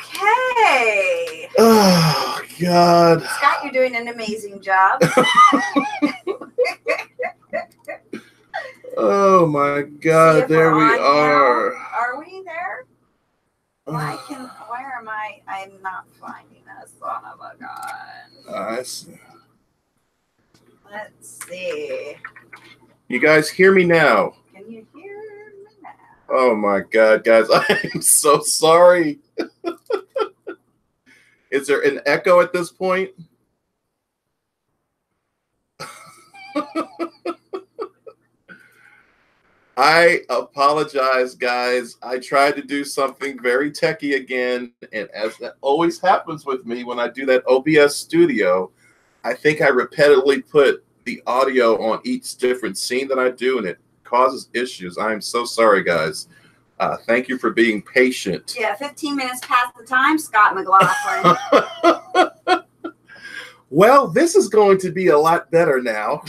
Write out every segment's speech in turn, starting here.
Okay. Oh, God. Scott, you're doing an amazing job. Oh, my God. There we are. Are we there? Why am I'm not finding us, son of a gun. I see. Let's see. You guys hear me now? Can you hear me now? Oh, my God, guys. I'm so sorry. Is there an echo at this point? I apologize, guys. I tried to do something very techie again, and as that always happens with me when I do that OBS Studio, I think I repetitively put the audio on each different scene that I do, and it causes issues. I am so sorry, guys. Thank you for being patient. Yeah, 15 minutes past the time, Scott McLaughlin. Well, this is going to be a lot better now.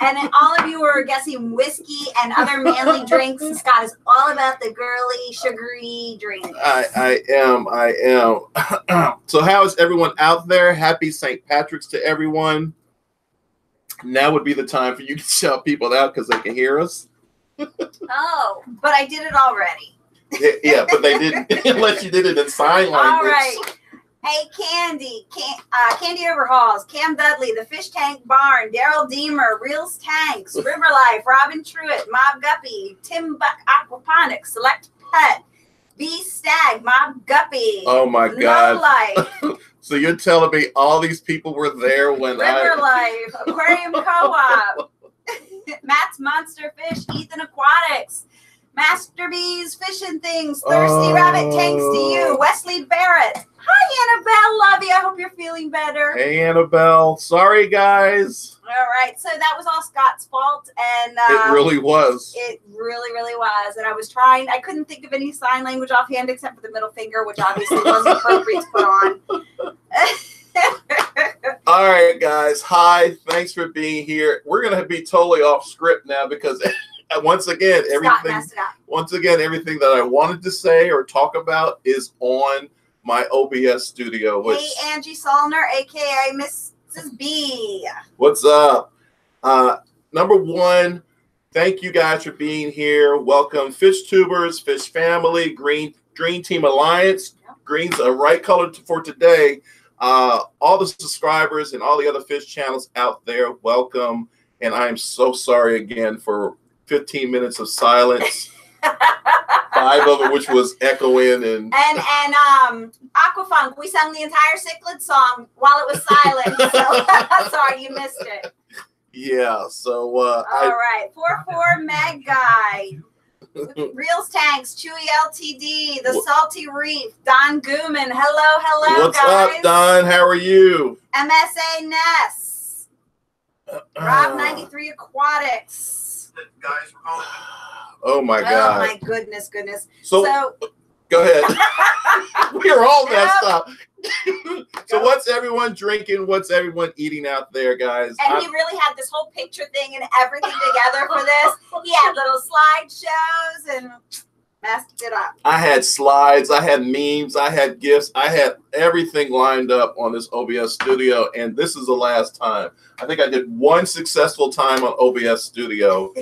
And all of you are guessing whiskey and other manly drinks. Scott is all about the girly, sugary drinks. I am. So how is everyone out there? Happy St. Patrick's to everyone. Now would be the time for you to shout people out because they can hear us. Oh, but I did it already. Yeah, but they didn't unless you did it in sign language. All right. Hey, Candy Overhauls, Cam Dudley, The Fish Tank Barn, Daryl Deemer, Reels Tanks, River Life, Robin Truitt, Mob Guppy, Tim Buck Aquaponics, Select Pet, B Stag, Mob Guppy. Oh my God. No Life. So you're telling me all these people were there when River Life, Aquarium Co-op, Matt's Monster Fish, Ethan Aquatics, Master Bees Fishing Things, Thirsty Rabbit Tanks to you, Wesley Barrett. Hi, Annabelle. Love you. I hope you're feeling better. Hey, Annabelle. Sorry, guys. All right. So that was all Scott's fault. And it really was. It really, really was. And I was trying. I couldn't think of any sign language offhand except for the middle finger, which obviously wasn't appropriate to put on. All right, guys. Hi. Thanks for being here. We're going to be totally off script now because once again, everything that I wanted to say or talk about is on my OBS Studio. Hey, Angie Solner, a.k.a. Mrs. B. What's up? Number one, thank you guys for being here. Welcome, Fish Tubers, Fish Family, Green Team Alliance. Yep. Green's a right color for today. All the subscribers and all the other fish channels out there, welcome. And I am so sorry again for 15 minutes of silence. 5 of it, which was echoing and Aquafunk. We sang the entire cichlid song while it was silent. So sorry you missed it. Yeah. So all right, 4-4 Mag Guy, Reels Tanks, Chewy LTD, The Salty Reef, Don Gooman. Hello, what's guys. Up, Don? How are you? MSA Ness, Rob 93 Aquatics. Guys, we're calling. Oh my God! Oh my goodness! So go ahead. We are all messed up. So what's everyone drinking? What's everyone eating out there, guys? And he really had this whole picture thing and everything together for this. He had little slideshows and messed it up. I had slides, I had memes, I had GIFs, I had everything lined up on this OBS Studio, and this is the last time. I think I did one successful time on OBS Studio,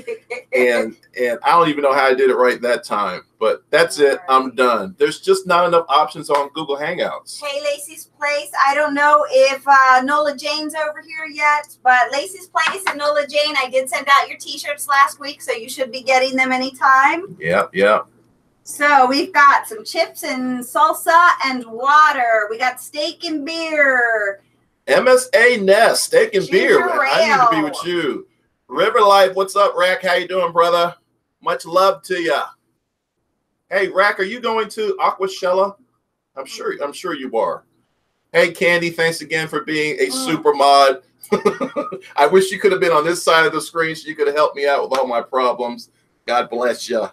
and I don't even know how I did it right that time, but that's it. I'm done. There's just not enough options on Google Hangouts. Hey, Lacey's Place. I don't know if Nola Jane's over here yet, but Lacey's Place and Nola Jane, I did send out your T-shirts last week, so you should be getting them anytime. Yeah. So we've got some chips and salsa and water. We got steak and beer. MSA Nest, steak and beer. Ale. I need to be with you. River Life, what's up, Rack? How you doing, brother? Much love to you. Hey, Rack, are you going to Aquashella? I'm sure you are. Hey, Candy, thanks again for being a super mod. I wish you could have been on this side of the screen so you could have helped me out with all my problems. God bless you.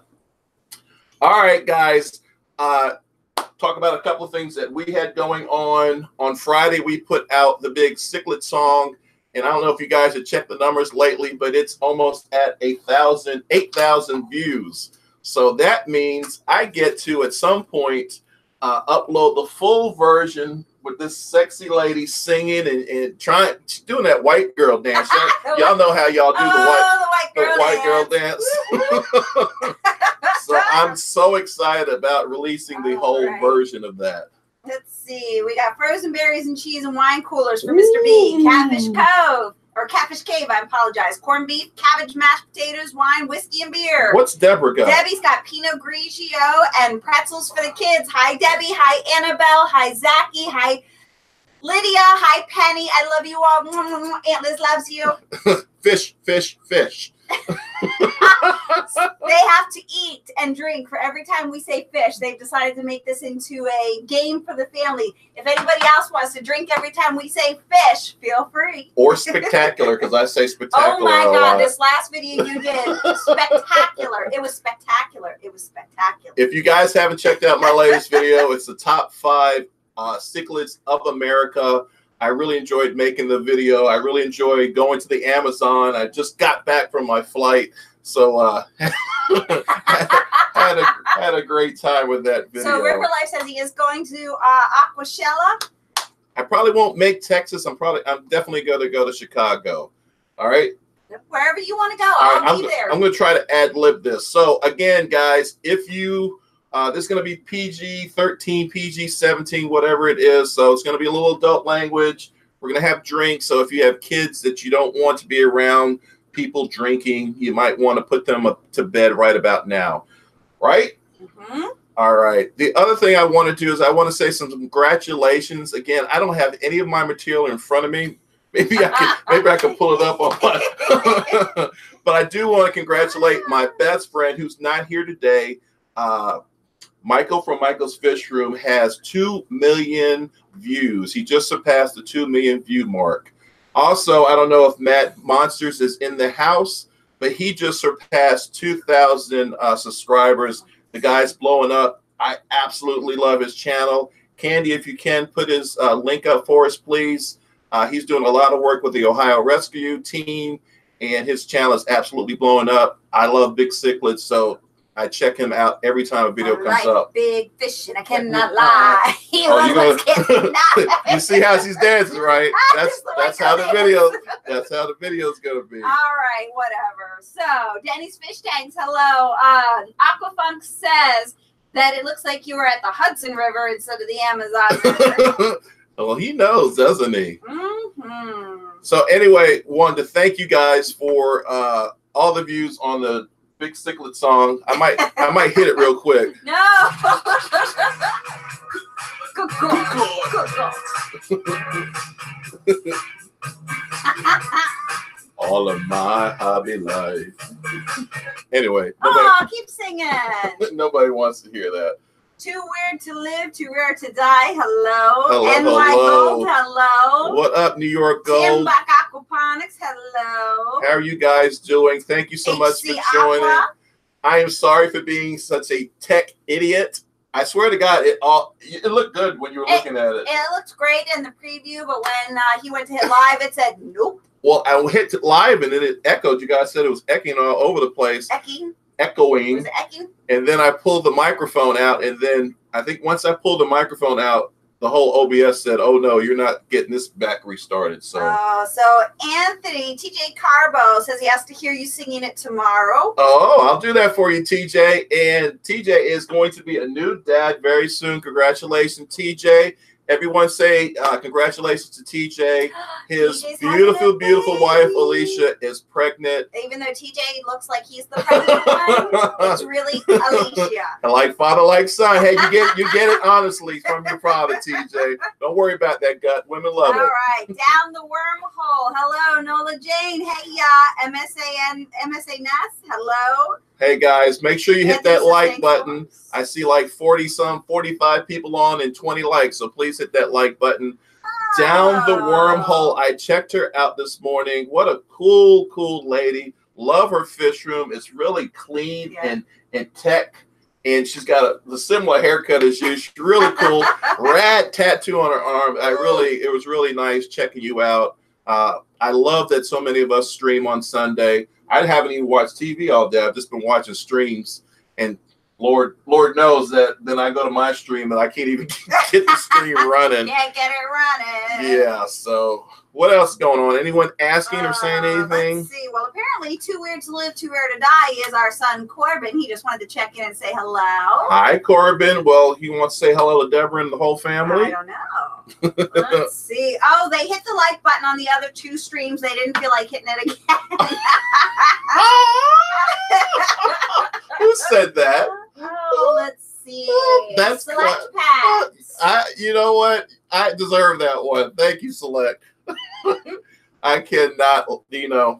All right, guys. Talk about a couple of things that we had going on. On Friday, we put out the big cichlid song, and I don't know if you guys have checked the numbers lately, but it's almost at 8,000 views. So that means I get to, at some point, upload the full version with this sexy lady singing and trying, doing that white girl dance. Y'all know how y'all do the white girl dance. So I'm so excited about releasing the whole version of that. Let's see. We got frozen berries and cheese and wine coolers for Mr. B. Catfish Cove. Or Catfish Cave, I apologize. Corned beef, cabbage, mashed potatoes, wine, whiskey, and beer. What's Deborah got? Debbie's got Pinot Grigio and pretzels for the kids. Hi, Debbie. Hi, Annabelle. Hi, Zachy. Hi, Lydia. Hi, Penny. I love you all. Aunt Liz loves you. Fish, fish, fish. They have to eat and drink for every time we say fish. They've decided to make this into a game for the family. If anybody else wants to drink every time we say fish, feel free. Or spectacular, because I say spectacular. Oh my God, this last video you did, spectacular. It was spectacular. It was spectacular. If you guys haven't checked out my latest video, it's the top 5 cichlids of America. I really enjoyed making the video. I really enjoyed going to the Amazon. I just got back from my flight, so had a great time with that video. So River Life says he is going to Aquashella. I probably won't make Texas. I'm definitely going to go to Chicago. All right. Wherever you want to go, I'll be there. I'm going to try to ad lib this. So again, guys, if you this is going to be PG-13, PG-17, whatever it is. So it's going to be a little adult language. We're going to have drinks. So if you have kids that you don't want to be around people drinking, you might want to put them up to bed right about now. Right? Mm-hmm. All right. The other thing I want to do is I want to say some congratulations. Again, I don't have any of my material in front of me. Maybe I can pull it up on my but I do want to congratulate my best friend who's not here today. Michael from Michael's Fish Room has 2 million views. He just surpassed the 2 million view mark. Also, I don't know if Matt Monsters is in the house, but he just surpassed 2,000 subscribers. The guy's blowing up. I absolutely love his channel. Candy, if you can, put his link up for us, please. He's doing a lot of work with the Ohio Rescue team, and his channel is absolutely blowing up. I love big cichlids, so I check him out every time a video comes up. Big fish, and I cannot lie. You see how she's dancing, right? That's how the video's gonna be. All right, whatever. So Denny's Fish Tanks, hello. Aquafunk says that it looks like you were at the Hudson River instead of the Amazon River. Well, he knows, doesn't he? Mm-hmm. So anyway, wanted to thank you guys for all the views on the Big Cichlid song. I might hit it real quick. No. Good girl. All of my hobby life. Anyway. Keep singing. Nobody wants to hear that. Too weird to live, too rare to die. Hello. Hello. NY Gold, hello. What up, New York Gold? Timbuk Aquaponics, hello. How are you guys doing? Thank you so much for joining. I am sorry for being such a tech idiot. I swear to God, it looked good when you were looking at it. It looked great in the preview, but when he went to hit live, it said nope. Well, I hit live and then it echoed. You guys said it was echoing all over the place. Echoing. Was it echoing? And then I pulled the microphone out, and then I think once I pulled the microphone out, the whole OBS said, "Oh no, you're not getting this back restarted." So, so Anthony TJ Carbo says he has to hear you singing it tomorrow. Oh, I'll do that for you, TJ. And TJ is going to be a new dad very soon. Congratulations, TJ. Everyone say congratulations to TJ. His beautiful wife, Alicia, is pregnant. Even though TJ looks like he's the pregnant one, it's really Alicia. And like father, like son. Hey, you get it honestly from your father, TJ. Don't worry about that gut. Women love it. All right. Down the wormhole. Hello, Nola Jane. Hey, y'all. MSA Ness. Hello. Hey, guys, make sure you hit that like button. I see like 45 people on and 20 likes, so please hit that like button. Down the wormhole. I checked her out this morning. What a cool lady. Love her fish room. It's really clean and tech. And she's got the similar haircut as you. She's really cool. Rad tattoo on her arm. It was really nice checking you out. I love that so many of us stream on Sunday. I haven't even watched TV all day. I've just been watching streams and Lord knows that then I go to my stream and I can't even get the stream running. Can't get it running. Yeah, so what else is going on? Anyone asking or saying anything? Let's see. Well, apparently Too Weird to Live, Too Rare to Die is our son Corbin. He just wanted to check in and say hello. Hi, Corbin. Well, he wants to say hello to Deborah and the whole family. I don't know. Let's see. Oh, they hit the like button on the other 2 streams. They didn't feel like hitting it again. Who said that? Oh, let's see. That's Select Pads. You know what? I deserve that one. Thank you, Select. I cannot,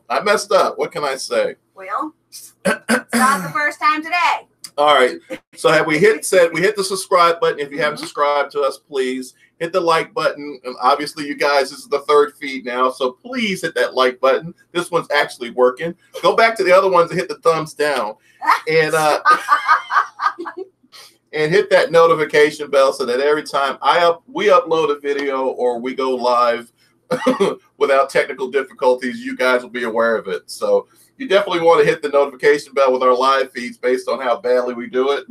I messed up. What can I say? Well, it's not the first time today. All right. So have we hit the subscribe button? If you haven't subscribed to us, please hit the like button. And obviously, you guys, this is the 3rd feed now. So please hit that like button. This one's actually working. Go back to the other ones and hit the thumbs down. And and hit that notification bell so that every time we upload a video or we go live without technical difficulties, you guys will be aware of it. So you definitely want to hit the notification bell with our live feeds based on how badly we do it.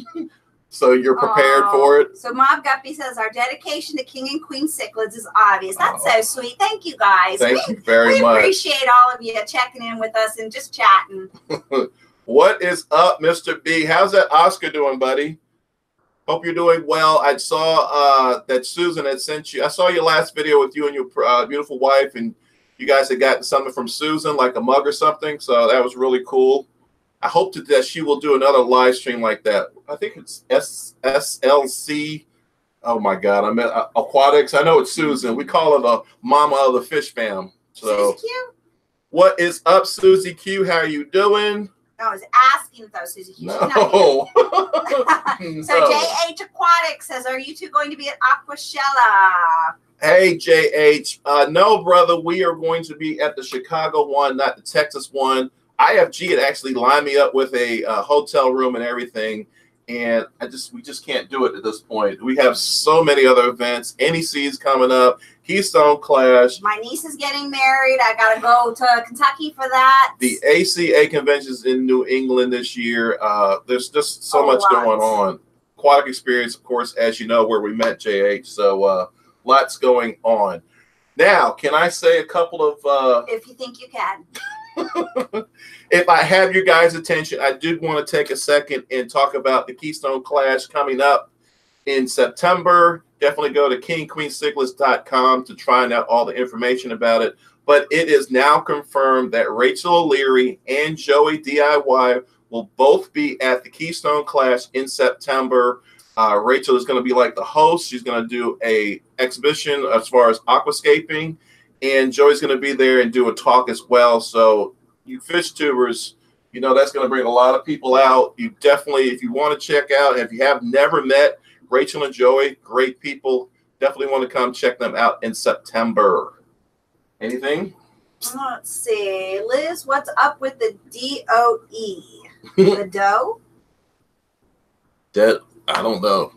So you're prepared for it. So Mob Guppy says our dedication to King and Queen Cichlids is obvious. That's so sweet. Thank you guys. Thank you very much. We appreciate all of you checking in with us and just chatting. What is up, Mr. B? How's that Oscar doing, buddy? Hope you're doing well. I saw that Susan had sent you. I saw your last video with you and your beautiful wife, and you guys had gotten something from Susan, like a mug or something. So that was really cool. I hope that she will do another live stream like that. I think it's SLC. Oh my God, I meant Aquatics. I know it's Susan. We call her the mama of the fish fam. So, Susie Q? What is up, Susie Q? How are you doing? I was asking though, Susie Q. No. So JH Aquatics says, "Are you two going to be at Aquashella?" Hey, JH. No, brother. We are going to be at the Chicago one, not the Texas one. IFG had actually lined me up with a hotel room and everything, and we just can't do it at this point. We have so many other events. NEC's coming up, Keystone Clash. My niece is getting married. I got to go to Kentucky for that. The ACA conventions in New England this year. There's just so much going on. Aquatic Experience, of course, as you know, where we met JH. So lots going on. Now, can I say a couple of... if you think you can. If I have your guys' attention, I did want to take a second and talk about the Keystone Clash coming up in September. Definitely go to kingqueencichlids.com to find out all the information about it. But it is now confirmed that Rachel O'Leary and Joey DIY will both be at the Keystone Clash in September. Rachel is going to be like the host. She's going to do a exhibition as far as aquascaping. And Joey's going to be there and do a talk as well. So you fish tubers, you know that's going to bring a lot of people out. You definitely, if you want to check out, if you have never met Rachel and Joey, great people, definitely want to come check them out in September. Anything? Let's see. Liz, what's up with the DOE? The dough? I don't know.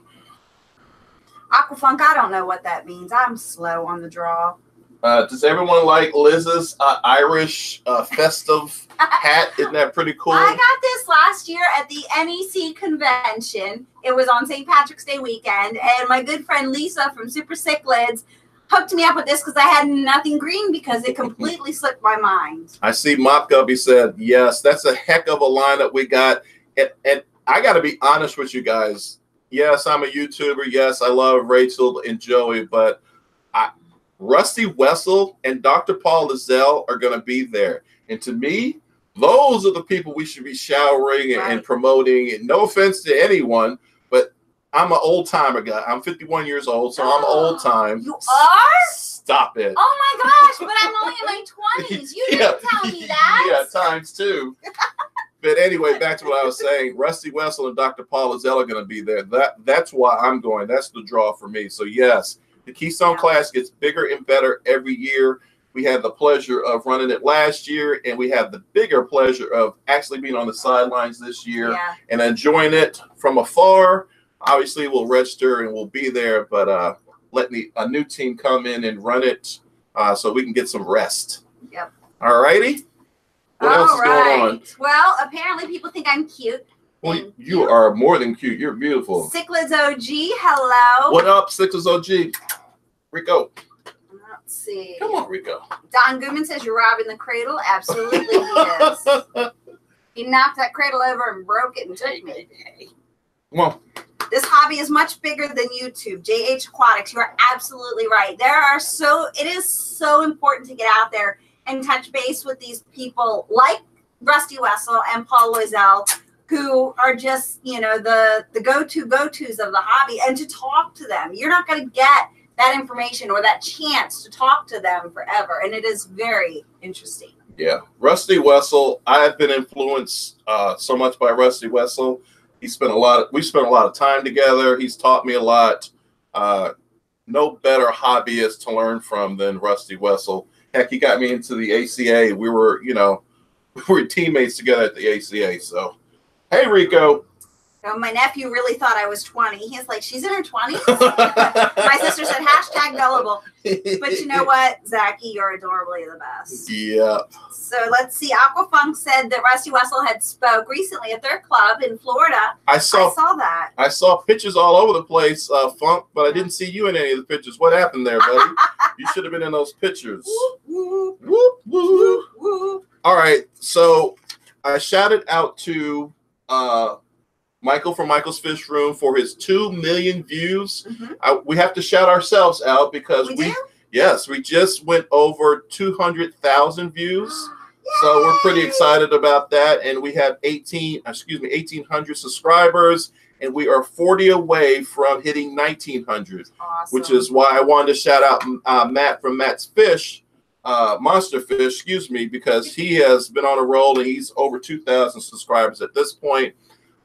Aquafunk, I don't know what that means. I'm slow on the draw. Does everyone like Liz's Irish festive hat? Isn't that pretty cool? I got this last year at the NEC convention. It was on St. Patrick's Day weekend, and my good friend Lisa from Super Cichlids hooked me up with this because I had nothing green because it completely slipped my mind. I see Mop Guppy said, yes, that's a heck of a lineup we got. And I got to be honest with you guys. Yes, I'm a YouTuber. Yes, I love Rachel and Joey, but Rusty Wessel and Dr. Paul Lizelle are going to be there. And to me, those are the people we should be showering and promoting. And no offense to anyone, but I'm an old-timer guy. I'm 51 years old, so I'm old-time. You are? Stop it. Oh, my gosh, but I'm only in my 20s. You didn't tell me that. Yeah, times two. But anyway, back to what I was saying. Rusty Wessel and Dr. Paul Lizelle are going to be there. That's why I'm going. That's the draw for me. So, yes. The Keystone Clash gets bigger and better every year. We had the pleasure of running it last year, and we have the bigger pleasure of actually being on the sidelines this year and enjoying it from afar. Obviously, we'll register and we'll be there, but let a new team come in and run it so we can get some rest. Yep. All righty. What else is going on? Well, apparently people think I'm cute. Well, Thank you are more than cute. You're beautiful. Cichlids OG, hello. What up, Sixers OG? Rico. Let's see. Come on, Rico. Don Goodman says you're robbing the cradle. Absolutely, he is. He knocked that cradle over and broke it and took me. Come on. This hobby is much bigger than YouTube. JH Aquatics, you are absolutely right. It is so important to get out there and touch base with these people like Rusty Wessel and Paul Loisel, who are just, the go-tos of the hobby, and to talk to them. You're not going to get that information or that chance to talk to them forever. And it is very interesting. Yeah. Rusty Wessel, I've been influenced so much by Rusty Wessel. We spent a lot of time together. He's taught me a lot. No better hobbyist to learn from than Rusty Wessel. Heck, he got me into the ACA. We were teammates together at the ACA. So, hey, Rico. So my nephew really thought I was 20. He's like, she's in her 20s? My sister said, #gullible. But you know what, Zachy, you're adorably the best. Yeah. So let's see. Aquafunk said that Rusty Wessel had spoke recently at their club in Florida. I saw that. I saw pictures all over the place, Funk, but I didn't see you in any of the pictures. What happened there, buddy? You should have been in those pictures. Whoop, whoop, Whoop, whoop. whoop. All right. So I shouted out to Michael from Michael's Fish Room for his 2 million views. Mm-hmm. We have to shout ourselves out because we just went over 200,000 views. So we're pretty excited about that. And we have 1,800 subscribers, and we are 40 away from hitting 1,900, Awesome. which is why I wanted to shout out Matt from Matt's Fish, Monster Fish, because he has been on a roll and he's over 2,000 subscribers at this point.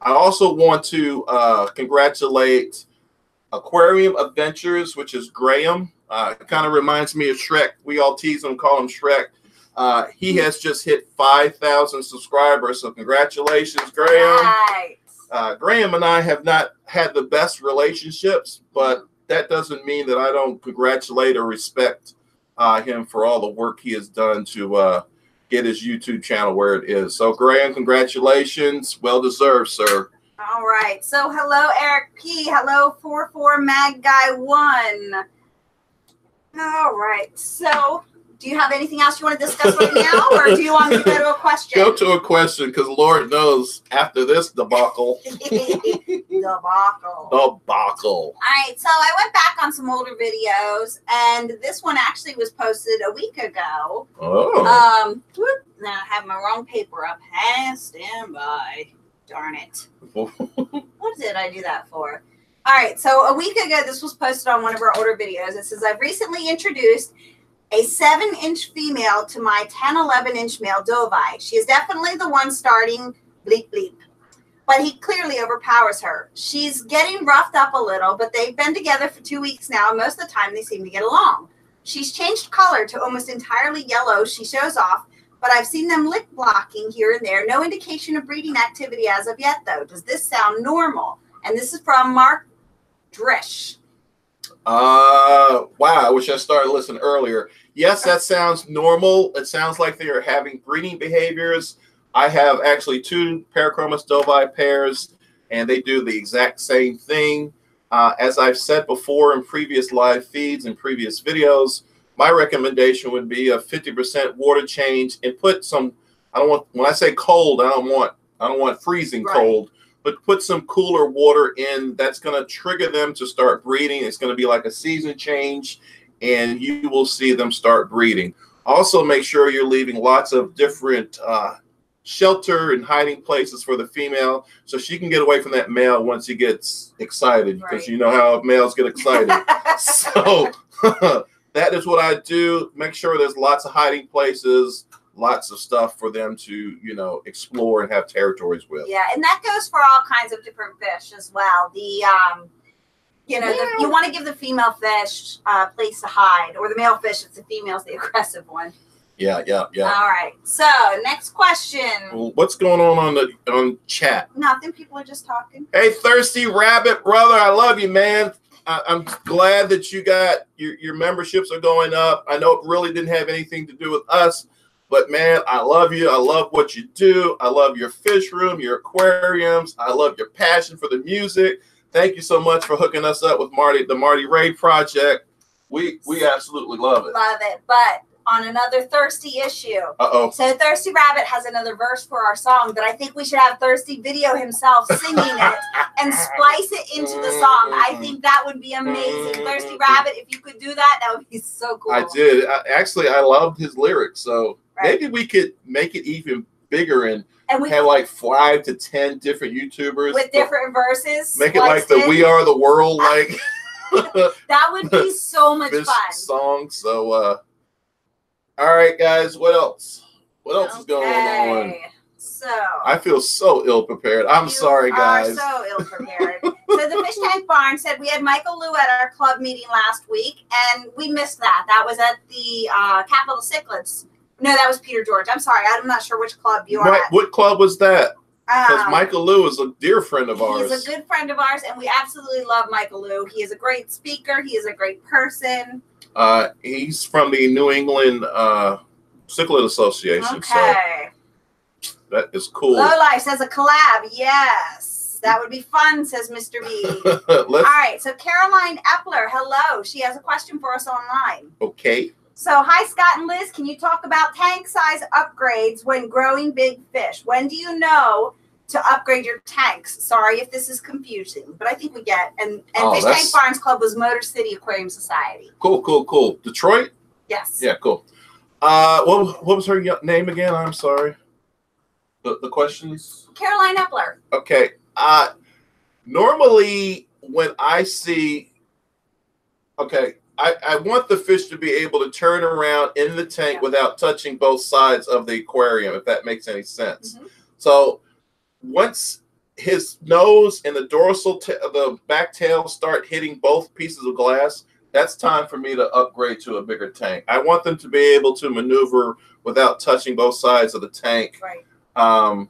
I also want to congratulate Aquarium Adventures, which is Graham. It kind of reminds me of Shrek. We all tease him, call him Shrek. He has just hit 5,000 subscribers, so congratulations, Graham. Right. Graham and I have not had the best relationships, but that doesn't mean that I don't congratulate or respect him for all the work he has done to get his YouTube channel where it is. So, Graham, congratulations. Well deserved, sir. All right. So, hello, Eric P. Hello, 44 Mag Guy 1. All right. So, do you have anything else you want to discuss right now, or do you want me to go to a question? Go to a question, because Lord knows after this debacle. Debacle. Debacle. All right, so I went back on some older videos, and this one actually was posted a week ago. Oh. Now I have my wrong paper up. Hey, stand by. Darn it. What did I do that for? All right, so a week ago, this was posted on one of our older videos. It says, I've recently introduced a 7-inch female to my 10, 11-inch male Dovai. She is definitely the one starting bleep bleep, but he clearly overpowers her. She's getting roughed up a little, but they've been together for 2 weeks now, and most of the time they seem to get along. She's changed color to almost entirely yellow. She shows off, but I've seen them lick blocking here and there. No indication of breeding activity as of yet, though. Does this sound normal? And this is from Mark Drish. Wow, I wish I started listening earlier. Yes, that sounds normal. It sounds like they are having breeding behaviors. I have actually 2 Parachromis Dovai pairs, and they do the exact same thing. As I've said before in previous live feeds and previous videos, my recommendation would be a 50% water change, and put some, when I say cold, I don't want freezing cold, but put some cooler water in. That's going to trigger them to start breeding. It's going to be like a season change, and you will see them start breeding. Also, make sure you're leaving lots of different shelter and hiding places for the female, so she can get away from that male once he gets excited, because you know how males get excited. So that is what I do. Make sure there's lots of hiding places, lots of stuff for them to, explore and have territories with. Yeah, and that goes for all kinds of different fish as well. You want to give the female fish a place to hide, or the male fish if the female's the aggressive one. Yeah. All right. So next question. Well, what's going on chat? Nothing. People are just talking. Hey, Thirsty Rabbit, brother, I love you, man. I'm glad that you got your memberships are going up. I know it really didn't have anything to do with us, But man, I love you. I love what you do. I love your fish room, your aquariums. I love your passion for the music. Thank you so much for hooking us up with Marty, the Marty Ray Project. We absolutely love it. Love it. But on another thirsty issue. Uh-oh. So Thirsty Rabbit has another verse for our song, but I think we should have Thirsty video himself singing it and splice it into the song. I think that would be amazing. Thirsty Rabbit, if you could do that, that would be so cool. I did. Actually, I loved his lyrics. So maybe we could make it even bigger and we have like 5 to 10 different YouTubers with different verses. Make it like the We Are the World, like that would be so much fun. Song. So, all right, guys. What else? What else is going on? So I feel so ill prepared. I'm sorry, guys. So ill prepared. So the Fish Tank Barn said we had Michael Liu at our club meeting last week, and we missed that. That was at the Capital Cichlids. No, that was Peter George. I'm sorry. I'm not sure which club you are at. What club was that? Because Michael Liu is a dear friend of ours. He's a good friend of ours, and we absolutely love Michael Liu. He is a great speaker. He is a great person. He's from the New England Cichlid Association. Okay. So that is cool. Low Life says a collab. Yes. That would be fun, says Mr. B. All right. So Caroline Epler, hello. She has a question for us online. Okay. So, hi, Scott and Liz. Can you talk about tank size upgrades when growing big fish? When do you know to upgrade your tanks? Sorry if this is confusing, but I think we get. And Fish Tank Barns Club was Motor City Aquarium Society. Cool. Detroit? Yes. Yeah, cool. What was her name again? I'm sorry. The questions? Caroline Epler. Okay. Normally, when I see, I want the fish to be able to turn around in the tank without touching both sides of the aquarium, if that makes any sense. Mm-hmm. So once his nose and the the back tail start hitting both pieces of glass, that's time for me to upgrade to a bigger tank. I want them to be able to maneuver without touching both sides of the tank. Right.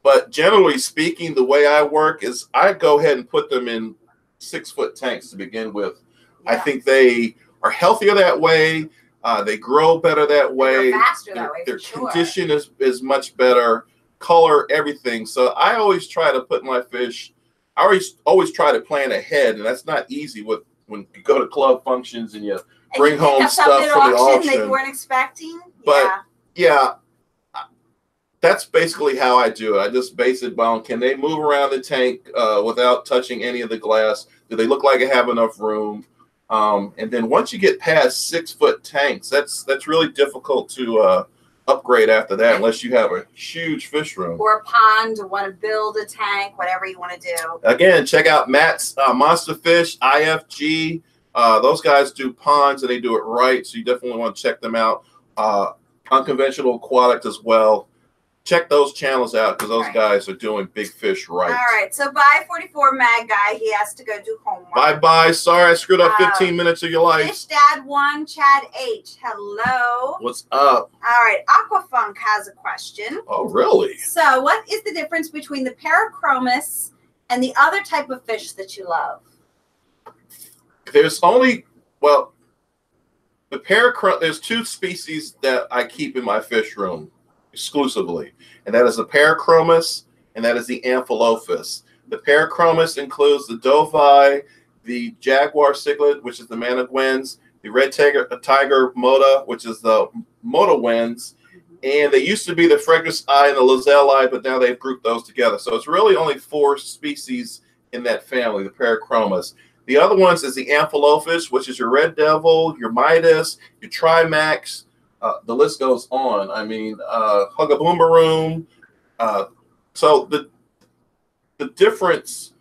But generally speaking, the way I work is I go ahead and put them in 6-foot tanks to begin with. Yeah. I think they are healthier that way. They grow better that way. They're faster that way. Their condition is much better. Color, everything. So I always try to put my fish. I always try to plan ahead, and that's not easy when you go to club functions and you bring home stuff from the auction that you weren't expecting. But yeah, that's basically how I do it. I just base it on, can they move around the tank without touching any of the glass? Do they look like they have enough room? And then once you get past 6-foot tanks, that's really difficult to upgrade after that, unless you have a huge fish room or a pond, or want to build a tank, whatever you want to do. Again, check out Matt's Monster Fish, IFG. Those guys do ponds and they do it right, so you definitely want to check them out. Unconventional Aquatics as well. Check those channels out because those guys are doing big fish right. All right. So bye, 44 Mag Guy. He has to go do homework. Bye. Sorry I screwed up 15 minutes of your life. Fish Dad 1, Chad H. Hello. What's up? All right. Aquafunk has a question. Oh, really? So what is the difference between the Parachromis and the other type of fish that you love? There's there's 2 species that I keep in my fish room exclusively, and that is the Parachromis and that is the Amphilophus. The Parachromis includes the Dovai, the Jaguar cichlid, which is the Maniguins, the Red Tiger Mota, which is the Motawins, and they used to be the Freckles Eye and the Lozelle Eye, but now they've grouped those together. So it's really only 4 species in that family, the Parachromis. The other ones is the Amphilophus, which is your Red Devil, your Midas, your Trimax. The list goes on. I mean, Hugaboomaroom. So the difference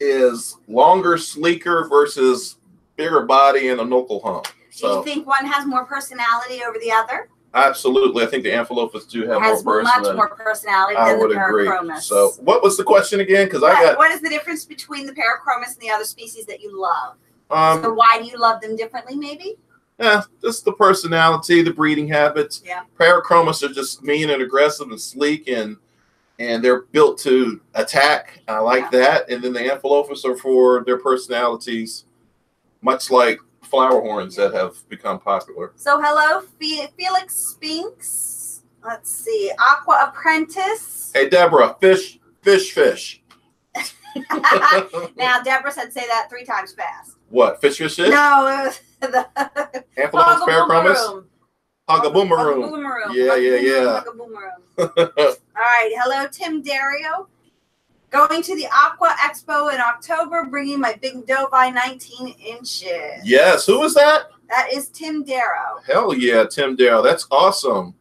is longer, sleeker versus bigger body and a knuckle hump. So, do you think one has more personality over the other? Absolutely. I think the Amphilophus do have more personality. Has much more personality than the Parachromis. Agree. So what was the question again? Because what is the difference between the Parachromis and the other species that you love? So why do you love them differently, maybe? Yeah, just the personality, the breeding habits. Yeah. Parachromis are just mean and aggressive and sleek, and they're built to attack. I like that. And then the Amphilophus are for their personalities, much like flower horns that have become popular. So hello, Felix Spinks. Let's see, Aqua Apprentice. Hey, Deborah, fish. Now, Deborah said say that 3 times fast. What? Fish? No, it was the Amphilone's Paracromus? Hogaboomaroom. Hogaboomaroom. Yeah. Hogaboomaroom. All right. Hello, Tim Dario. Going to the Aqua Expo in October, bringing my big doe by 19 inches. Yes. Who is that? That is Tim Darrow. Hell yeah, Tim Darrow. That's awesome.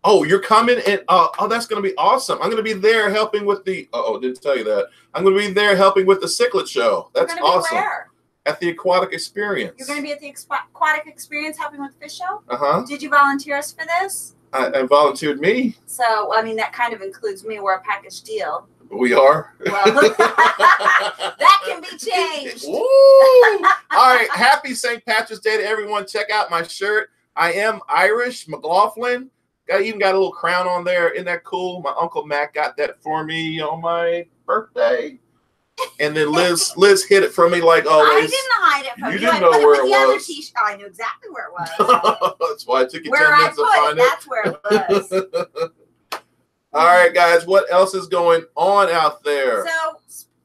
Oh, you're coming in. Oh, that's going to be awesome. I'm going to be there helping with the. Didn't tell you that. I'm going to be there helping with the cichlid show. That's awesome. Where? At the Aquatic Experience. You're going to be at the Aquatic Experience helping with the fish show? Uh-huh. Did you volunteer us for this? I volunteered me. So, I mean, that kind of includes me. We're a package deal. We are. Well, that can be changed. Woo! All right. Happy St. Patrick's Day to everyone. Check out my shirt. I am Irish McLaughlin. Even got a little crown on there. Isn't that cool? My Uncle Mac got that for me on my birthday. And then Liz hid it from me like always. I didn't hide it from you. You didn't know where it was. I knew exactly where it was. That's why it took you where 10 minutes to find it. That's where it was. All right, guys. What else is going on out there? So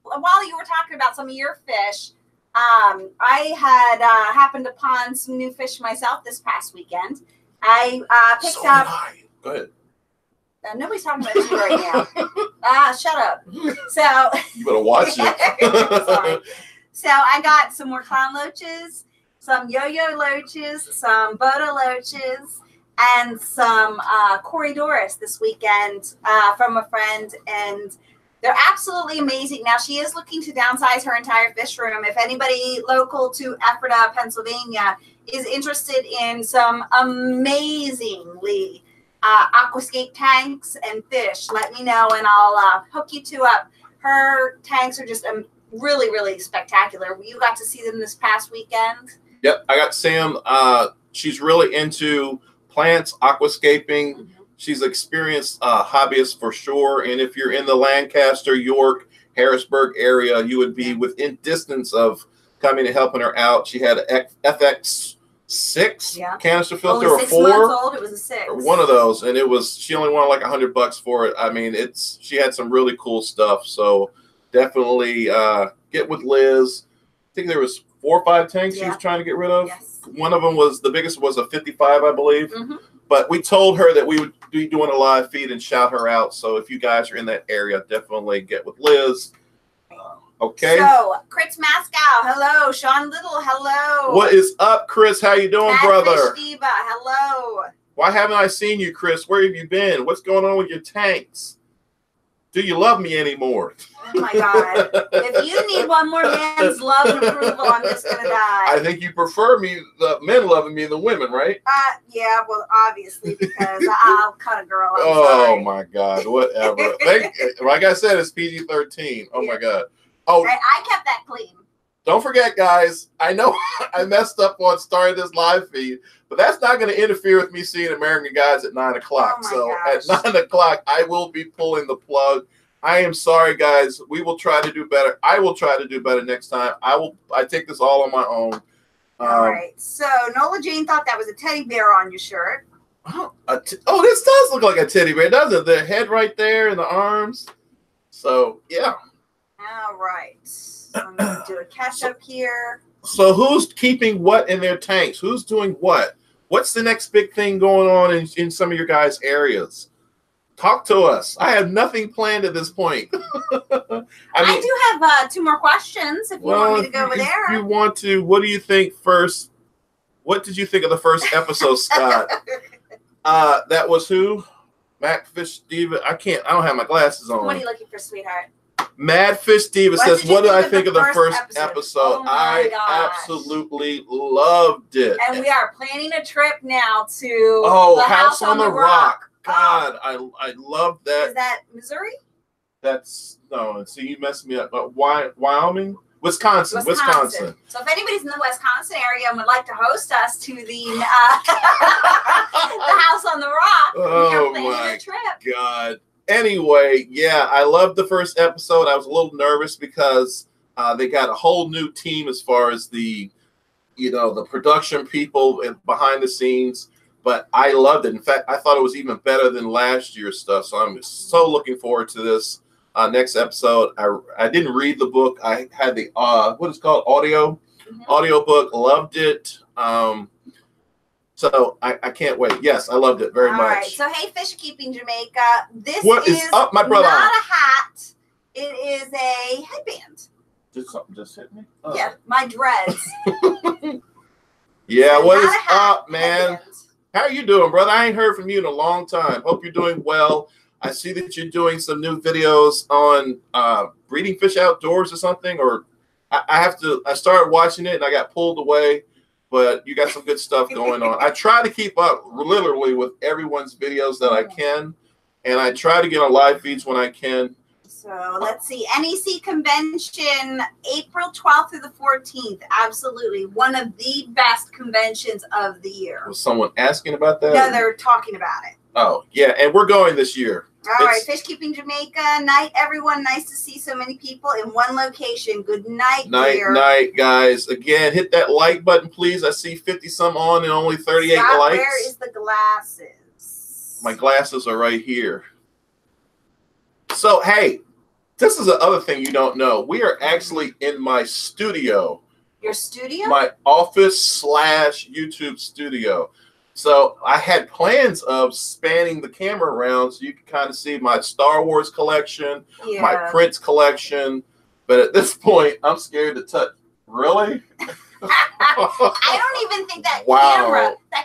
while you were talking about some of your fish, I had happened upon some new fish myself this past weekend. I picked up. Go ahead. Nobody's talking about you right now. Shut up. So you better watch it. Sorry. So I got some more clown loaches, some yo-yo loaches, some Boda loaches, and some Corydoras this weekend from a friend, and they're absolutely amazing. Now, she is looking to downsize her entire fish room. If anybody local to Ephrata, Pennsylvania is interested in some amazingly aquascape tanks and fish, let me know and I'll hook you two up. Her tanks are just really, really spectacular. You got to see them this past weekend. Yep, I got Sam. She's really into plants, aquascaping. Mm-hmm. She's an experienced hobbyist for sure. And if you're in the Lancaster, York, Harrisburg area, you would be within distance of coming and helping her out. She had an FX6 canister filter or 4. Months old. It was a 6. Or one of those, and she only wanted like $100 for it. I mean, she had some really cool stuff. So definitely get with Liz. I think there was 4 or 5 tanks she was trying to get rid of. Yes. One of them the biggest was a 55, I believe. Mm-hmm. But we told her that we would be doing a live feed and shout her out. So if you guys are in that area, definitely get with Liz. Okay. So, Chris Mascow, hello. Sean Little, hello. What is up, Chris? How you doing, brother? Fish Diva, hello. Why haven't I seen you, Chris? Where have you been? What's going on with your tanks? Do you love me anymore? Oh, my God. If you need one more man's love and approval, I'm just going to die. I think you prefer the men loving me than women, right? Yeah, well, obviously, because I'll cut a girl. Sorry. My God. Whatever. Like I said, it's PG-13. Oh, my God. Oh, I kept that clean. Don't forget, guys, I know I messed up on starting this live feed, but that's not going to interfere with me seeing American Guys at 9 o'clock. Oh at 9 o'clock, I will be pulling the plug. I am sorry, guys. We will try to do better. I will try to do better next time. I take this all on my own. All right. So Nola Jane thought that was a teddy bear on your shirt. This does look like a teddy bear, doesn't it? The head right there and the arms. So, yeah. All right. So I'm going to do a catch up here. So who's keeping what in their tanks? Who's doing what? What's the next big thing going on in some of your guys' areas? Talk to us. I have nothing planned at this point. I do have 2 more questions if you want me to go over there. If you want to, what do you think first? What did you think of the first episode, Scott? That was who? Macfish Diva. I don't have my glasses on. What are you looking for, sweetheart? Mad Fish Diva says, what did I think of the first episode? Oh I absolutely loved it. And we are planning a trip now to the House on the Rock. God, I love that. Is that Missouri? See, you messed me up. Wyoming? Wisconsin. So if anybody's in the Wisconsin area and would like to host us to the the House on the Rock, we are planning a trip. God. Anyway, I loved the first episode. I was a little nervous because they got a whole new team as far as the you know, the production people and behind the scenes. But I loved it. In fact, I thought it was even better than last year's stuff. So I'm so looking forward to this next episode. I didn't read the book. I had the what is it called, audio book. Loved it. So I can't wait. Yes, I loved it very much. All right. So hey, Fish Keeping Jamaica. This is up, my brother? Not a hat. It is a headband. Did something just hit me? Yeah, my dreads. Yeah, So what not is a hat, up, man? headband. How you doing, brother? I ain't heard from you in a long time. Hope you're doing well. I see that you're doing some new videos on breeding fish outdoors or something. Or I started watching it and I got pulled away. But you got some good stuff going on. I try to keep up literally with everyone's videos that I can, and I try to get on live feeds when I can. So let's see. NEC convention, April 12th through the 14th. Absolutely. One of the best conventions of the year. Was someone asking about that? No, they're talking about it. Oh, yeah. And we're going this year. All right. Fish Keeping Jamaica. Night, everyone. Nice to see so many people in one location. Good night, dear. Night, guys. Again, hit that like button, please. I see 50-some on and only 38 Scott, likes. where is the glasses? My glasses are right here. So, hey, this is the other thing you don't know. We are actually in my studio. Your studio? My office / YouTube studio. So I had plans of spanning the camera around so you can kind of see my Star Wars collection, my Prince collection. But at this point, I'm scared to touch. Really? I don't even think that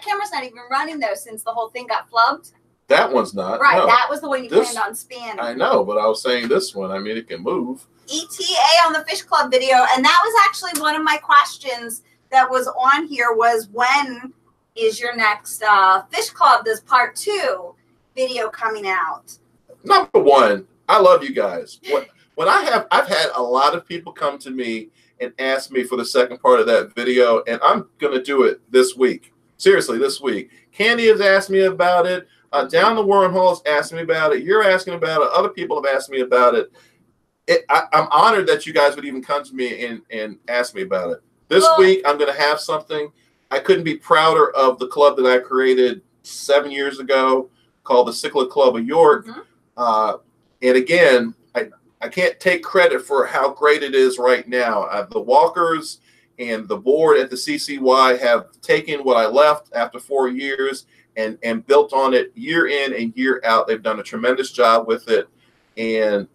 camera's not even running though since the whole thing got flubbed. That one's not. Right, no. that was the one you planned on spanning. I know, but I was saying this one. I mean, it can move. ETA on the Fish Club video, and that was actually one of my questions that was on here was when is your next Fish Club, this part 2 video coming out? Number one, I love you guys. When I've had a lot of people come to me and ask me for the second part of that video, and I'm going to do it this week. Seriously, this week. Candy has asked me about it. Down the Wormhole has asked me about it. You're asking about it. Other people have asked me about it. I'm honored that you guys would even come to me and ask me about it. This week, I'm going to have something. I couldn't be prouder of the club that I created 7 years ago called the Cichlid Club of York. And again, I can't take credit for how great it is right now. The walkers and the board at the CCY have taken what I left after 4 years and built on it year in and year out. They've done a tremendous job with it. And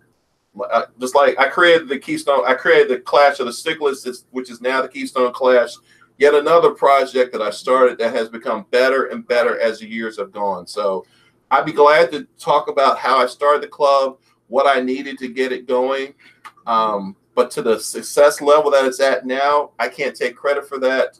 just like I created the Keystone, I created the Clash of the Cichlids, which is now the Keystone Clash. Yet another project that I started that has become better and better as the years have gone. So I'd be glad to talk about how I started the club, what I needed to get it going. But to the success level that it's at now, I can't take credit for that.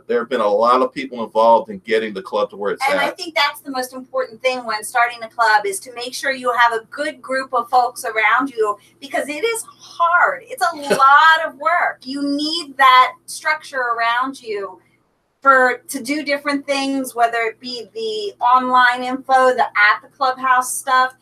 There have been a lot of people involved in getting the club to where it's at. And I think that's the most important thing when starting a club is to make sure you have a good group of folks around you because it is hard. It's a lot of work. You need that structure around you to do different things, whether it be the online info, the at the clubhouse stuff.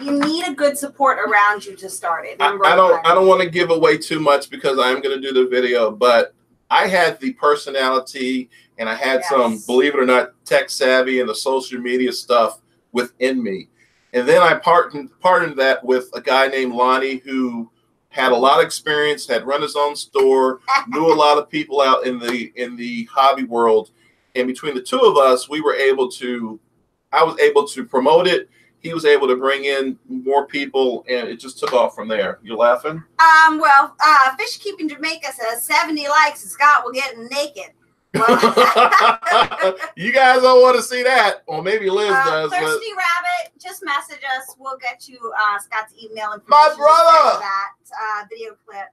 You need a good support around you to start it. I don't want to give away too much because I am going to do the video, but I had the personality and I had some, believe it or not, tech savvy and the social media stuff within me. And then I partnered that with a guy named Lonnie who had a lot of experience, had run his own store, knew a lot of people out in the hobby world. And between the two of us, I was able to promote it. He was able to bring in more people, and it just took off from there. You laughing? Well, Fish Keeping Jamaica says 70 likes and Scott will get naked. Well, you guys don't want to see that. Well, maybe Liz does. Thirsty Rabbit, just message us. We'll get you Scott's email information. My brother! That video clip.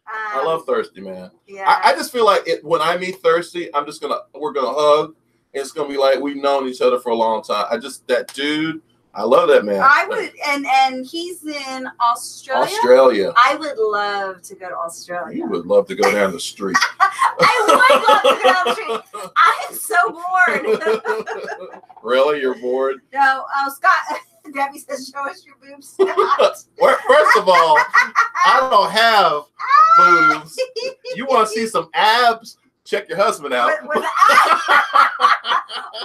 I love Thirsty, man. Yeah. I just feel like when I meet Thirsty, we're gonna hug. It's gonna be like we've known each other for a long time. That dude, I love that man. I would, and he's in Australia. Australia. I would love to go to Australia. You would love to go down the street. I would love to go down the street. I am so bored. Really, you're bored? No, Scott. Debbie says, "Show us your boobs." First of all, I don't have boobs. You want to see some abs? Check your husband out.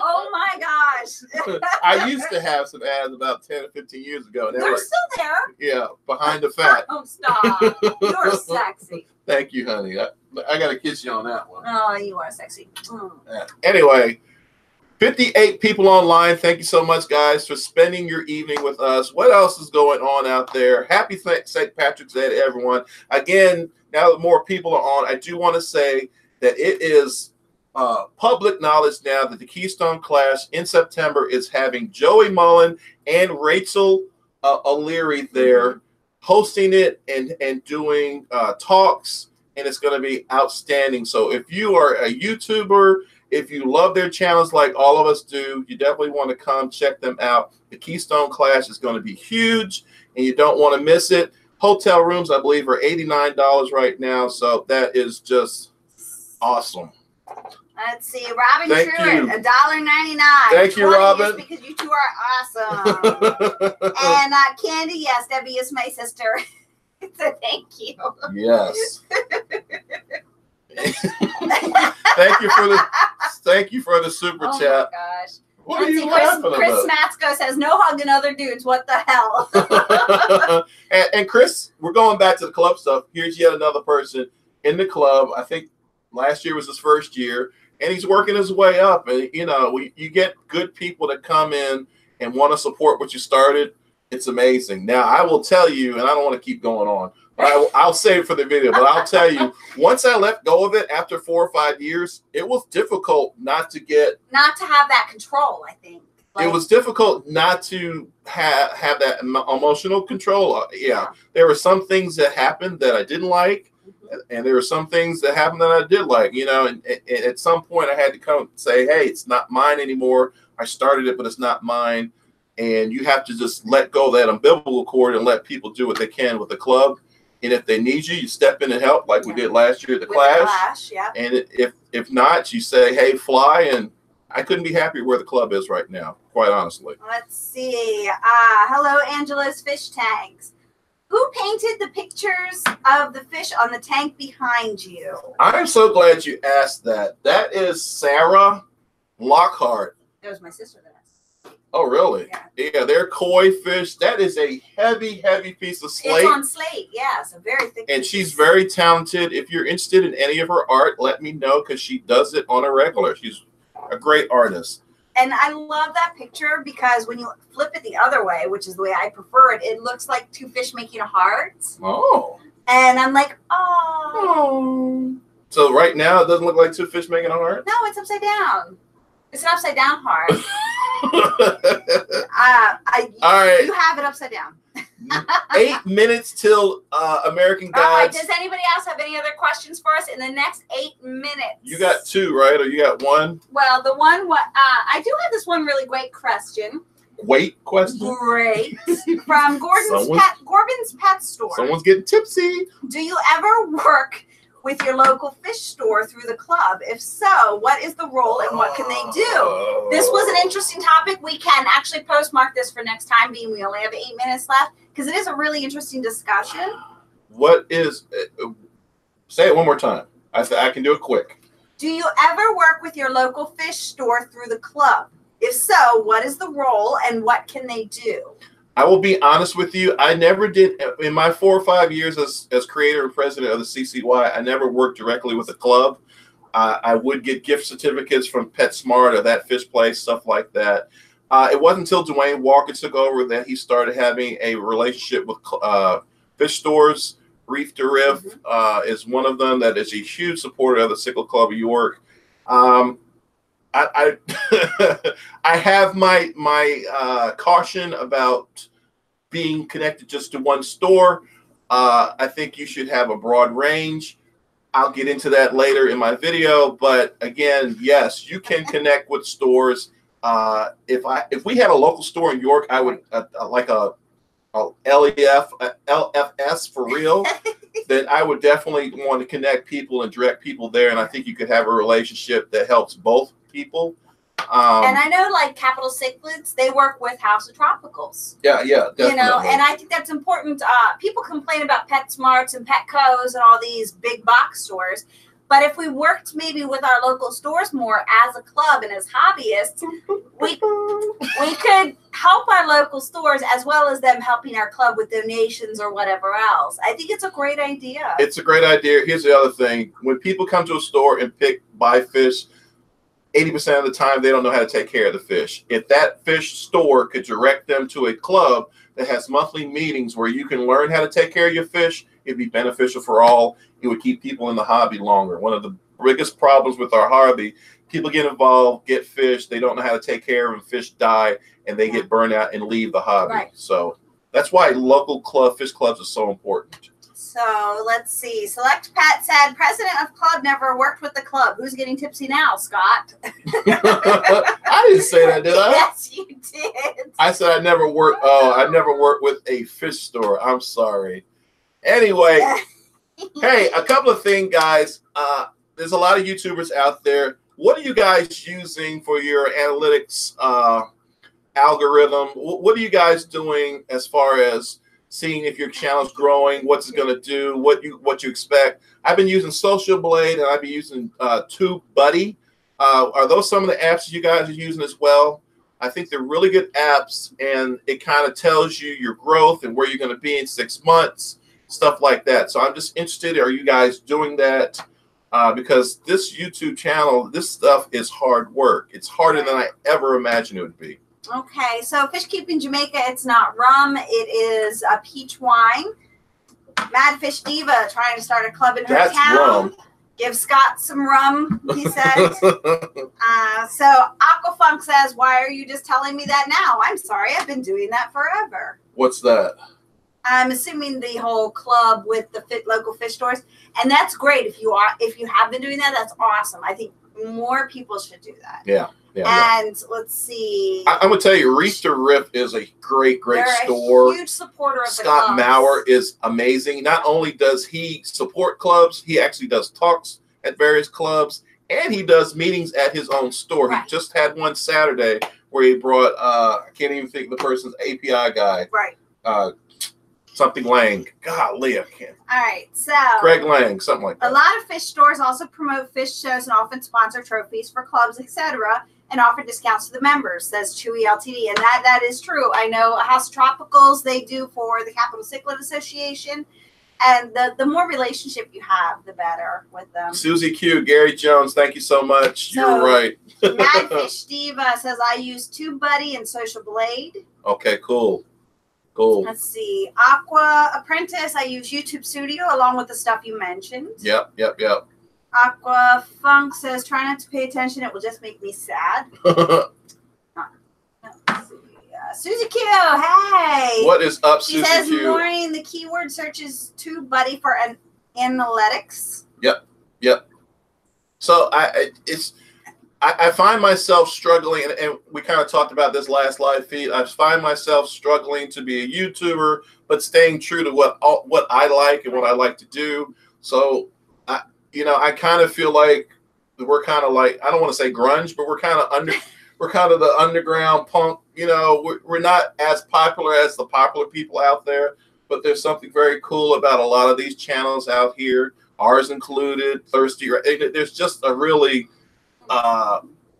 Oh my gosh. I used to have some abs about 10 or 15 years ago. They're still there. Yeah, behind the fat. Oh, stop. You're sexy. Thank you, honey. I got to kiss you on that one. Oh, you are sexy. Anyway, 58 people online. Thank you so much, guys, for spending your evening with us. What else is going on out there? Happy St. Patrick's Day to everyone. Again, now that more people are on, I do want to say that it is public knowledge now that the Keystone Clash in September is having Joey Mullen and Rachel O'Leary there hosting it and doing talks, and it's going to be outstanding. So if you are a YouTuber, if you love their channels like all of us do, you definitely want to come check them out. The Keystone Clash is going to be huge, and you don't want to miss it. Hotel rooms, I believe, are $89 right now, so that is just awesome. Let's see, Robin Thank Truitt, you. $1.99. Thank you, Robin. Because you two are awesome. And Candy, yes, Debbie is my sister. So thank you. Yes. Thank you for the super Oh chat. my gosh. What are you laughing Chris about? Matsko says, no hugging other dudes. What the hell? and Chris, we're going back to the club stuff. Here's yet another person in the club. I think last year was his first year, and he's working his way up. And, you know, you get good people that come in and want to support what you started. It's amazing. Now, I will tell you, and I don't want to keep going on, but I'll save it for the video, but I'll tell you, once I let go of it after 4 or 5 years, it was difficult not to have that control, I think. It was difficult not to have that emotional control. Yeah, there were some things that happened that I didn't like, and there were some things that happened that I did like, you know, and at some point I had to come and say, hey, it's not mine anymore. I started it, but it's not mine. And you have to just let go of that umbilical cord and let people do what they can with the club. And if they need you, you step in and help like we did last year at the Clash. Yeah. And if not, you say, hey, fly. And I couldn't be happier where the club is right now, quite honestly. Let's see. Hello, Angela's Fish Tanks. Who painted the pictures of the fish on the tank behind you? I'm so glad you asked that. That is Sarah Lockhart. That was my sister that asked. Oh, really? Yeah, they're koi fish. That is a heavy, heavy piece of slate. It's on slate, yeah. It's a very thick And piece. she's very talented. If you're interested in any of her art, let me know because she does it on a regular. She's a great artist. And I love that picture because when you flip it the other way, which is the way I prefer it, it looks like two fish making a heart. Oh. And I'm like, oh. So right now, it doesn't look like two fish making a heart? No, it's upside down. It's an upside down heart. All right. You have it upside down. 8 minutes till American Gods. All right. Does anybody else have any other questions for us in the next 8 minutes? You got two, right? Or you got one? Well, the one, I What? I do have this one really great question. Great question. Great. From Corbin's Pet Store. Someone's getting tipsy. Do you ever work with your local fish store through the club? If so, what is the role and what can they do? This was an interesting topic. We can actually postmark this for next time, being we only have 8 minutes left, because it is a really interesting discussion. What is, say it one more time. I can do it quick. Do you ever work with your local fish store through the club? If so, what is the role and what can they do? I will be honest with you. I never did, in my 4 or 5 years as creator and president of the CCY, I never worked directly with the club. I would get gift certificates from PetSmart or That Fish Place, stuff like that. It wasn't until Dwayne Walker took over that he started having a relationship with fish stores. Reef to Riff is one of them that is a huge supporter of the Sickle Club of York. I have my caution about being connected just to one store. I think you should have a broad range. I'll get into that later in my video, but again, yes, you can connect with stores. If we had a local store in York, I would like a LFS for real. Then I would definitely want to connect people and direct people there, and I think you could have a relationship that helps both people. And I know, like Capital Cichlids, they work with House of Tropicals. Yeah, definitely. You know, and I think that's important. People complain about PetSmarts and Petco's and all these big box stores. But if we worked maybe with our local stores more as a club and as hobbyists, we could help our local stores as well as them helping our club with donations or whatever else. I think it's a great idea. It's a great idea. Here's the other thing. When people come to a store and buy fish, 80% of the time they don't know how to take care of the fish. If that fish store could direct them to a club that has monthly meetings where you can learn how to take care of your fish, it'd be beneficial for all. It would keep people in the hobby longer. One of the biggest problems with our hobby, people get involved, get fish, they don't know how to take care of them, fish die, and they get burned out and leave the hobby. Right. So that's why local fish clubs are so important. So let's see. Select Pat said, president of club never worked with the club. Who's getting tipsy now, Scott? I didn't say that, did I? Yes, you did. I said I never worked. Oh, I never worked with a fish store. I'm sorry. Anyway, hey, a couple of things, guys. There's a lot of YouTubers out there. What are you guys using for your analytics algorithm? What are you guys doing as far as seeing if your channel's growing, what's it going to do, what you expect? I've been using Social Blade and I've been using TubeBuddy. Are those some of the apps you guys are using as well? I think they're really good apps, and it kind of tells you your growth and where you're going to be in 6 months, stuff like that. So I'm just interested, are you guys doing that? Because this YouTube channel, this stuff is hard work. It's harder than I ever imagined it would be. Okay, so Fish Keeping Jamaica, it's not rum, it is a peach wine. Mad Fish Diva trying to start a club in her town. Rum. Give Scott some rum, he said. So Aquafunk says, why are you just telling me that now? I'm sorry, I've been doing that forever. What's that? I'm assuming the whole club with the local fish stores, and that's great. If you have been doing that, that's awesome. I think more people should do that. Yeah. And let's see. I'm gonna tell you, Reef to Riff is a great store. A huge supporter of Scott the Maurer is amazing. Not only does he support clubs, he actually does talks at various clubs, and he does meetings at his own store. Right. He just had one Saturday where he brought I can't even think of the person's API guy. Right. Something Lang. Golly, I can't. All right, so Greg Lang, something like that. A lot of fish stores also promote fish shows and often sponsor trophies for clubs, etc., and offer discounts to the members, says Chewy Ltd. And that is true. I know House Tropicals, they do for the Capital Cichlid Association. And the more relationship you have, the better with them. Susie Q, Gary Jones, thank you so much. So, you're right. Mad Fish Diva says, I use TubeBuddy and Social Blade. Okay, cool. Cool. Let's see. Aqua Apprentice, I use YouTube Studio along with the stuff you mentioned. Yep. Aqua Funk says, try not to pay attention. It will just make me sad. Susie Q, hey. What is up, Susie Q? She says, morning, the keyword search is TubeBuddy for analytics. Yep. So I find myself struggling, and we kind of talked about this last live feed. I find myself struggling to be a YouTuber, but staying true to what I like and what I like to do. So, I kind of feel like we're kind of like, I don't want to say grunge, but we're kind of the underground punk. We're not as popular as the popular people out there, but there's something very cool about a lot of these channels out here, ours included, Thirsty. There's just a really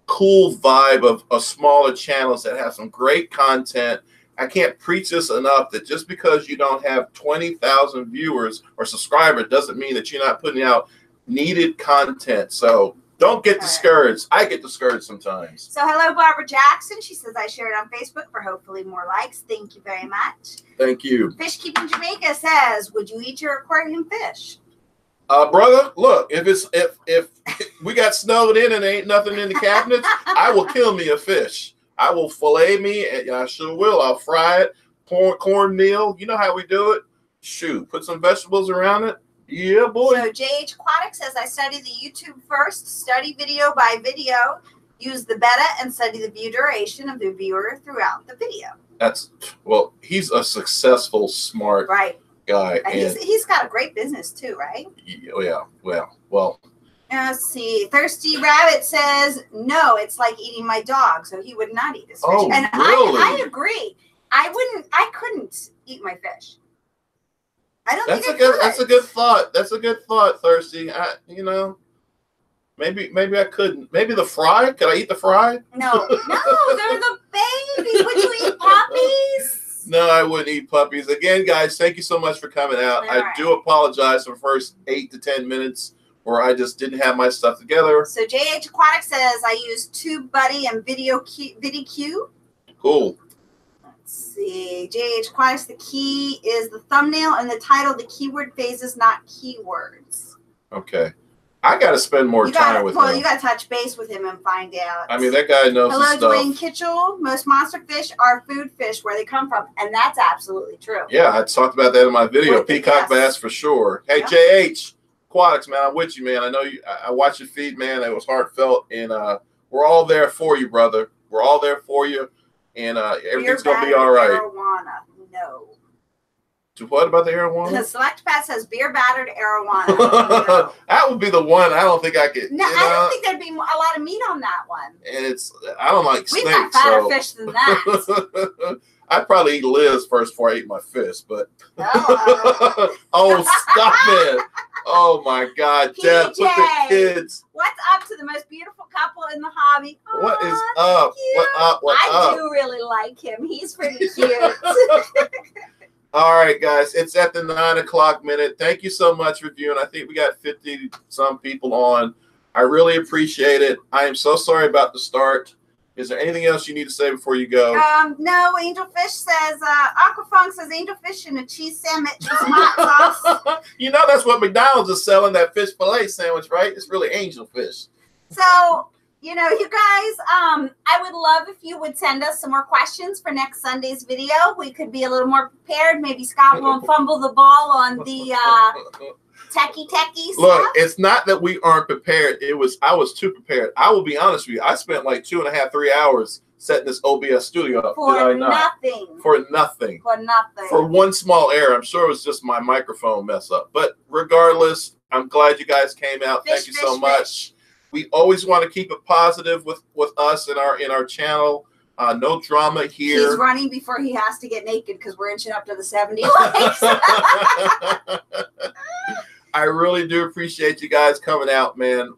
cool vibe of smaller channels that have some great content. I can't preach this enough that just because you don't have 20,000 viewers or subscribers doesn't mean that you're not putting out needed content. So don't get discouraged. I get discouraged sometimes. So hello, Barbara Jackson. She says I shared on Facebook for hopefully more likes. Thank you very much. Thank you. Fish Keeping Jamaica says, would you eat your aquarium fish? Brother, look, if we got snowed in and there ain't nothing in the cabinets, I will kill me a fish. I will fillet me, and I sure will. I'll fry it, cornmeal. You know how we do it. Shoot, put some vegetables around it. Yeah, boy. So JH Aquatic says, I study the YouTube first, study video by video, use the beta, and study the view duration of the viewer throughout the video. He's a successful, smart guy. And he's got a great business too, right? Yeah. Well, Let's see. Thirsty Rabbit says, no, it's like eating my dog, so he would not eat this fish. Oh, and really? I agree. I couldn't eat my fish. I don't think I could. That's a good thought. That's a good thought, Thirsty. Maybe I couldn't. Maybe the fry? Could I eat the fry? No, they're the babies. Would you eat puppies? No, I wouldn't eat puppies. Again, guys, thank you so much for coming out. All I right. do apologize for the first 8 to 10 minutes where I just didn't have my stuff together. So JH Aquatic says I use TubeBuddy and VidQ. Cool. Let's see. JH Aquatic, the key is the thumbnail and the title, the keyword phases, not keywords. Okay. I got to spend more time with him. You got to touch base with him and find out. I mean, that guy knows his Hello, stuff. Dwayne Kitchell. Most monster fish are food fish where they come from, and that's absolutely true. Yeah, I talked about that in my video. With the Peacock guests. bass for sure. Hey, Yep. JH Aquatics, man, I'm with you, man. I know you. I watched your feed, man. It was heartfelt, and we're all there for you, brother. We're all there for you, and everything's gonna be all right. Arowana. No. What about the arowana? The Select Pass has beer battered arowana. No. That would be the one. I don't think I could. No, I don't think there'd be a lot of meat on that one. And I don't like We've snakes. got fatter so. fish than that. I'd probably eat Liz first before I ate my fish, but Oh, stop it! Oh my God, Dad, put the PJ. kids. What's up to the most beautiful couple in the hobby? What is Aw, up? thank you. What up? What I up? do really like him. He's pretty cute. All right, guys, it's at the 9 o'clock minute. Thank you so much for viewing. I think we got 50 some people on. I really appreciate it. I am so sorry about the start. Is there anything else you need to say before you go? No, Angelfish says, Aquafunk says Angelfish and a cheese sandwich with some hot sauce. You know that's what McDonald's is selling, that fish fillet sandwich, right? It's really angel fish. So, you guys, I would love if you would send us some more questions for next Sunday's video. We could be a little more prepared. Maybe Scott won't fumble the ball on the techie stuff. Look, it's not that we aren't prepared. I was too prepared. I will be honest with you. I spent like 2.5, 3 hours setting this OBS studio up. For Did I not? nothing. For nothing. For nothing. For one small error. I'm sure it was just my microphone mess up. But regardless, I'm glad you guys came out. Thank you so much. We always want to keep it positive with us in our channel. No drama here. He's running before he has to get naked because we're inching up to the 70 likes. I really do appreciate you guys coming out, man.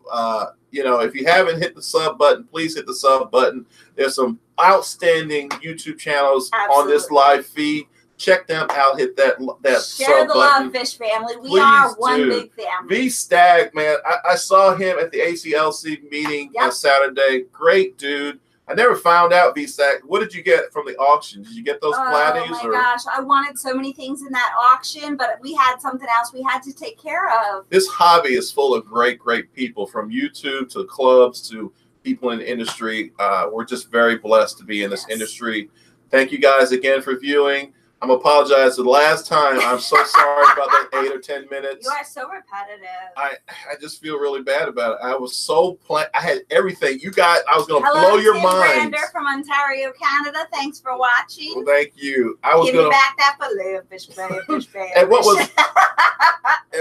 If you haven't hit the sub button, please hit the sub button. There's some outstanding YouTube channels on this live feed. Check them out. Hit that Share sub the button. love, Fish Family. We Please are one do. big family. V Stag, man. I saw him at the ACLC meeting on Saturday. Great dude. I never found out, V Stag. What did you get from the auction? Did you get those platies? Oh my gosh, I wanted so many things in that auction, but we had something else we had to take care of. This hobby is full of great people, from YouTube to clubs to people in the industry. We're just very blessed to be in this industry. Thank you guys again for viewing. I'm apologize for the last time. I'm so sorry about that 8 or 10 minutes. You are so repetitive. I just feel really bad about it. I was so I had everything. You guys, I was going to blow your mind. Hello, from Ontario, Canada. Thanks for watching. Well, thank you. I was Give me back that filet, fish bag, fish bag. And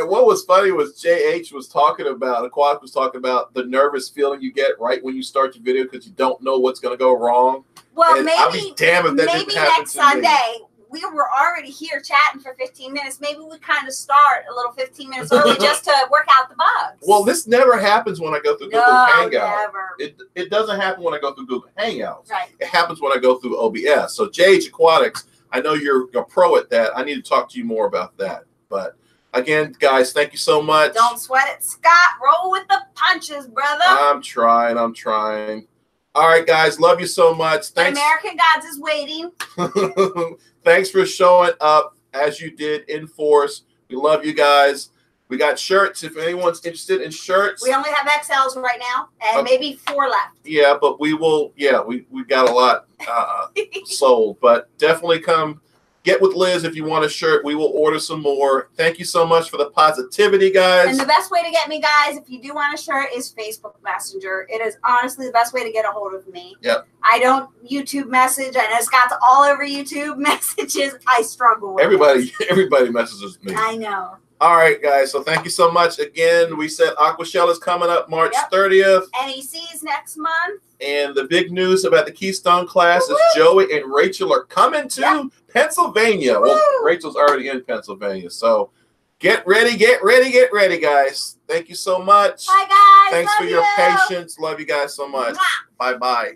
what was funny was JH was talking about, Aquatic was talking about the nervous feeling you get right when you start your video because you don't know what's going to go wrong. Well, and I'll be damned if that didn't happen next Sunday. We were already here chatting for 15 minutes. Maybe we kind of start a little 15 minutes early just to work out the bugs. Well, this never happens when I go through Google Hangouts. Never. It doesn't happen when I go through Google Hangouts. Right. It happens when I go through OBS. So JH Aquatics, I know you're a pro at that. I need to talk to you more about that. But again, guys, thank you so much. Don't sweat it, Scott. Roll with the punches, brother. I'm trying. All right, guys. Love you so much. Thanks. American Gods is waiting. Thanks for showing up as you did in force. We love you guys. We got shirts. If anyone's interested in shirts. We only have XLs right now and maybe 4 left. Yeah, but we will. Yeah, we've got a lot sold. But definitely come get with Liz if you want a shirt. We will order some more. Thank you so much for the positivity, guys. And the best way to get me, guys, if you do want a shirt, is Facebook Messenger. It is honestly the best way to get a hold of me. Yep. I don't YouTube message. I know Scott's all over YouTube messages. I struggle with everybody messages me. I know. All right, guys. So thank you so much. Again, we said Aquashella is coming up March 30th. NEC's next month. And the big news about the Keystone class is Joey and Rachel are coming to Pennsylvania. Well, Rachel's already in Pennsylvania. So get ready, guys. Thank you so much. Bye, guys. Thanks Love for your you. patience. Love you guys so much. Mwah. Bye-bye.